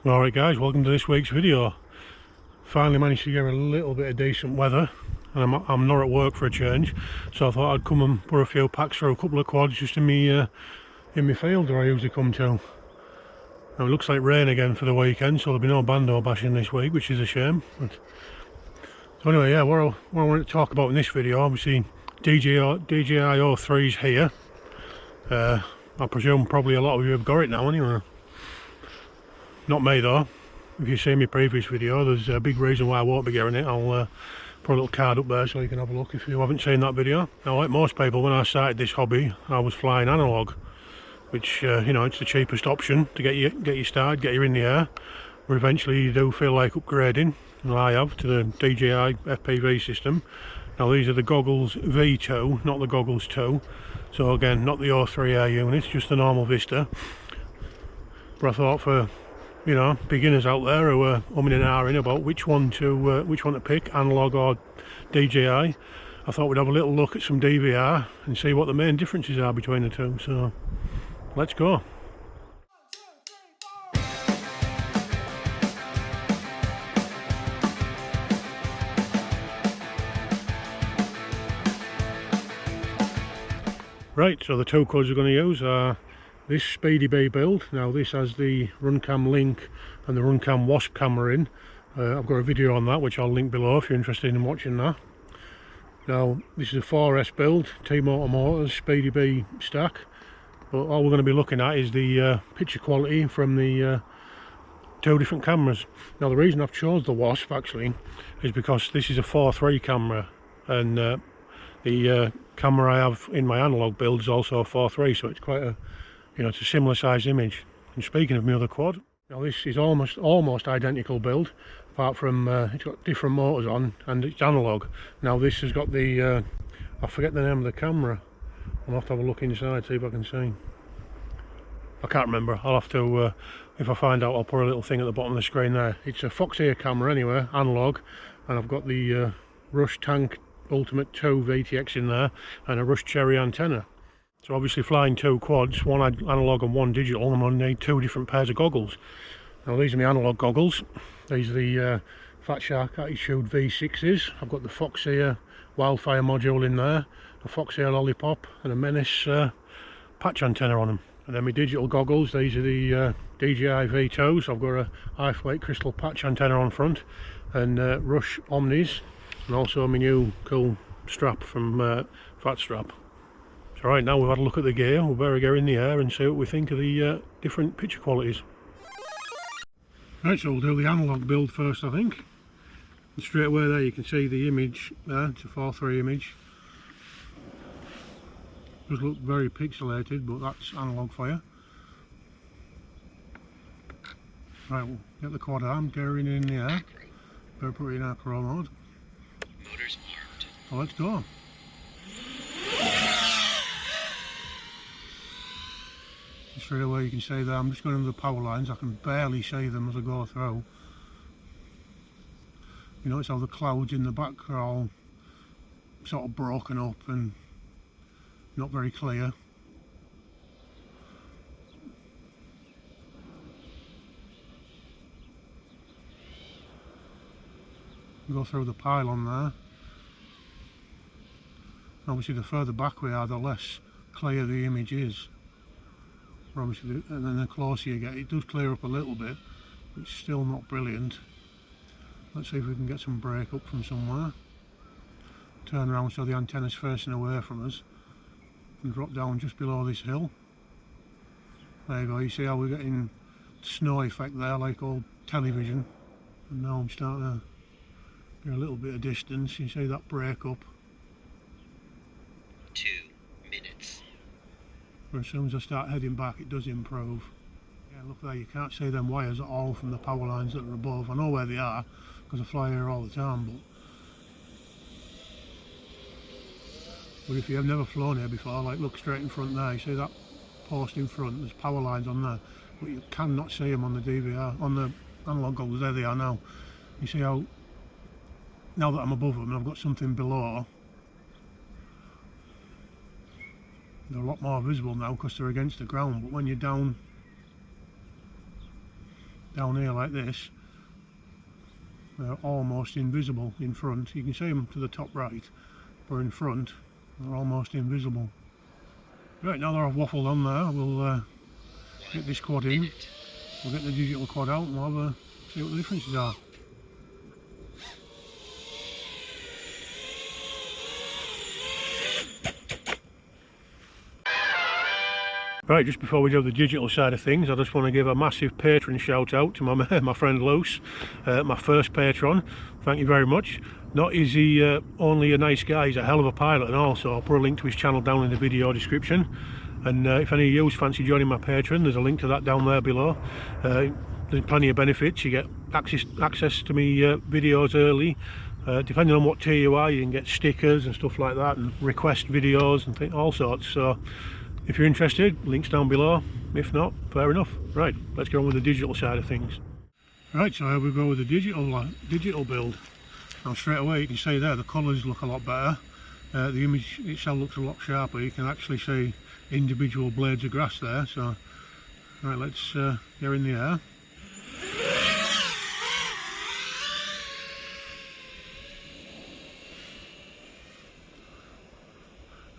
Alright guys, welcome to this week's video. Finally managed to get a little bit of decent weather, and I'm not at work for a change, so I thought I'd come and put a few packs for a couple of quads just in my field where I usually come to. Now it looks like rain again for the weekend, so there'll be no bando bashing this week, which is a shame. So anyway, yeah, what I want to talk about in this video, obviously DJI O3's here. I presume probably a lot of you have got it now anyway. Not me though. If you've seen my previous video, there's a big reason why I won't be getting it. I'll put a little card up there so you can have a look if you haven't seen that video. Now, like most people, when I started this hobby, I was flying analog, which you know, it's the cheapest option to get you started, get you in the air. But eventually you do feel like upgrading, and I have, to the DJI FPV system. Now these are the Goggles V2, not the Goggles 2. So again, not the O3 Air units, just the normal Vista. But I thought, for you know, beginners out there who are umming and ahhing about which one to pick, analog or DJI, I thought we'd have a little look at some DVR and see what the main differences are between the two. So let's go. Right, so the two quads we're going to use are this Speedy Bee build. Now this has the Runcam Link and the Runcam Wasp camera in. I've got a video on that which I'll link below if you're interested in watching that. Now this is a 4S build, T-Motor Motors, Speedy Bee stack. But all we're going to be looking at is the picture quality from the two different cameras. Now the reason I've chose the Wasp actually is because this is a 4.3 camera, and the camera I have in my analog build is also a 4.3, so it's quite a, you know, it's a similar size image. And speaking of my other quad, now this is almost identical build, apart from it's got different motors on and it's analog. Now this has got the I forget the name of the camera. I'll have to have a look inside, see if I can see. I can't remember. I'll have to, if I find out, I'll put a little thing at the bottom of the screen there. It's a Fox ear camera anyway, analog, and I've got the Rush Tank Ultimate 2 VTX in there and a Rush Cherry antenna. So obviously flying two quads, one analog and one digital, I'm going to need two different pairs of goggles. Now these are my analog goggles. These are the Fat Shark Attitude V6s. I've got the Fox ear Wildfire module in there, a Fox ear Lollipop and a Menace patch antenna on them. And then my digital goggles, these are the DJI V2s. I've got a high-weight crystal patch antenna on front, and Rush Omnis, and also my new cool strap from Fat Strap. So right now we've had a look at the gear, we'll better get in the air and see what we think of the different picture qualities. Right, so we'll do the analog build first, I think. And straight away there you can see the image there, it's a 4.3 image. Does look very pixelated, but that's analog for you. Right, we'll get the quad arm, gearing in the air. Better put it in acro mode. Motors armed. So let's go. Straight away you can see that I'm just going under the power lines. I can barely see them as I go through. You notice how the clouds in the back are all sort of broken up and not very clear. Go through the pylon there. Obviously the further back we are, the less clear the image is. Obviously, and then the closer you get, it does clear up a little bit, but it's still not brilliant. Let's see if we can get some break up from somewhere. Turn around so the antenna's facing away from us, and drop down just below this hill. There you go, you see how we're getting snow effect there, like old television. And now I'm starting to get a little bit of distance. You see that break up. 2 minutes. But as soon as I start heading back, it does improve. Yeah, look there, you can't see them wires at all from the power lines that are above. I know where they are because I fly here all the time, but if you have never flown here before, like look straight in front there, you see that post in front, there's power lines on there, but you cannot see them on the DVR, on the analog goggles. There they are now. You see how, now that I'm above them and I've got something below, they're a lot more visible now because they're against the ground, but when you're down down here like this, they're almost invisible in front. You can see them to the top right, but in front they're almost invisible. Right, now that I've waffled on there, we'll get this quad in, we'll get the digital quad out, and we'll have a see what the differences are. Right, just before we do the digital side of things, I just want to give a massive patron shout out to my friend Luce, my first patron. Thank you very much. Not is he only a nice guy, he's a hell of a pilot, and also I'll put a link to his channel down in the video description. And if any of you fancy joining my patron, there's a link to that down there below. There's plenty of benefits. You get access to me videos early. Depending on what tier you are, you can get stickers and stuff like that, and request videos and all sorts. So if you're interested, links down below. If not, fair enough. Right, let's go on with the digital side of things. Right, so here we go with the digital build. Now straight away you can see there the colours look a lot better. The image itself looks a lot sharper. You can actually see individual blades of grass there. So right, let's get in the air.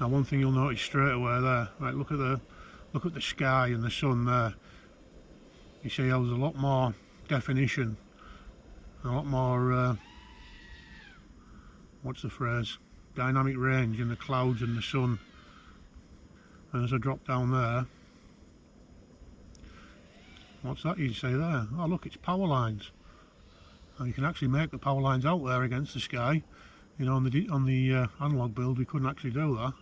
Now one thing you'll notice straight away there, right, look at the sky and the sun there. You see how there's a lot more definition, a lot more what's the phrase, dynamic range in the clouds and the sun. And as I drop down there, what's that you see there? Oh look, it's power lines. And you can actually make the power lines out there against the sky. You know, on the analog build we couldn't actually do that.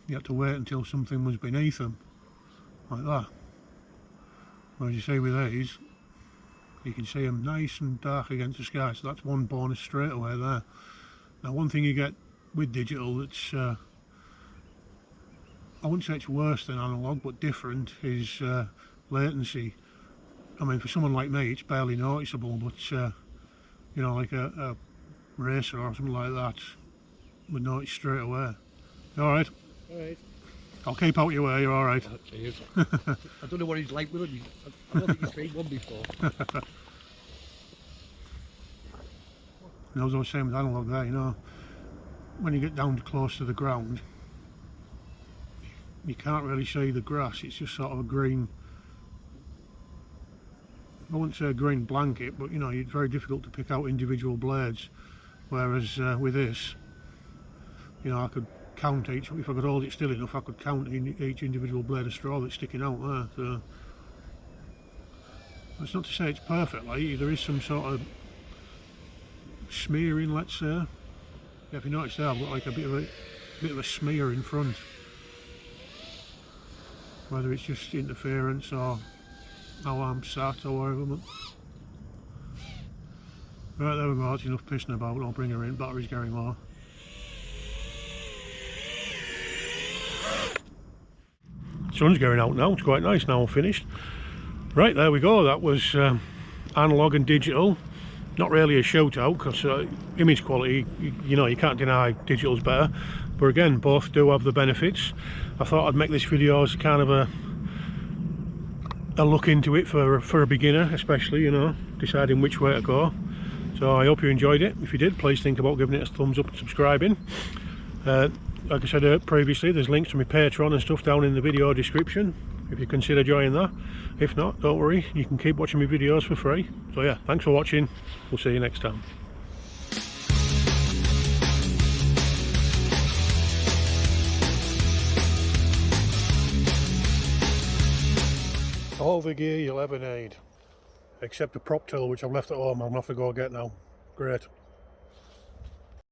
You had to wait until something was beneath them, like that. Whereas you see with these, you can see them nice and dark against the sky, so that's one bonus straight away there. Now one thing you get with digital that's, I wouldn't say it's worse than analog, but different, is latency. I mean, for someone like me it's barely noticeable, but you know, like a racer or something like that would notice straight away. You alright? Alright. I'll keep out your way, you're alright. Cheers. I don't know what he's like with him. I don't think he's seen one before. And as I was saying with analog there, you know, when you get down close to the ground, you can't really see the grass. It's just sort of a green, I wouldn't say a green blanket, but you know, it's very difficult to pick out individual blades. Whereas with this, you know, I could count each, if I could hold it still enough, I could count each individual blade of straw that's sticking out there. So that's not to say it's perfect, like there is some sort of smearing, let's say. Yeah, if you notice there, I've got like a bit of a smear in front. Whether it's just interference or how I'm sat or whatever. But right, there we go, that's enough pissing about. I'll bring her in, battery's going low. Sun's going out now, it's quite nice now I'm finished. Right, there we go, that was analog and digital. Not really a shootout, because image quality, you know, you can't deny digital's better. But again, both do have the benefits. I thought I'd make this video as kind of a look into it for a beginner, especially, you know, deciding which way to go. So I hope you enjoyed it. If you did, please think about giving it a thumbs up and subscribing. Like I said previously, there's links to my Patreon and stuff down in the video description if you consider joining that. If not, don't worry, you can keep watching my videos for free. So yeah, thanks for watching, we'll see you next time. All the gear you'll ever need, except a prop tiller which I've left at home. I'll have to go get now. Great.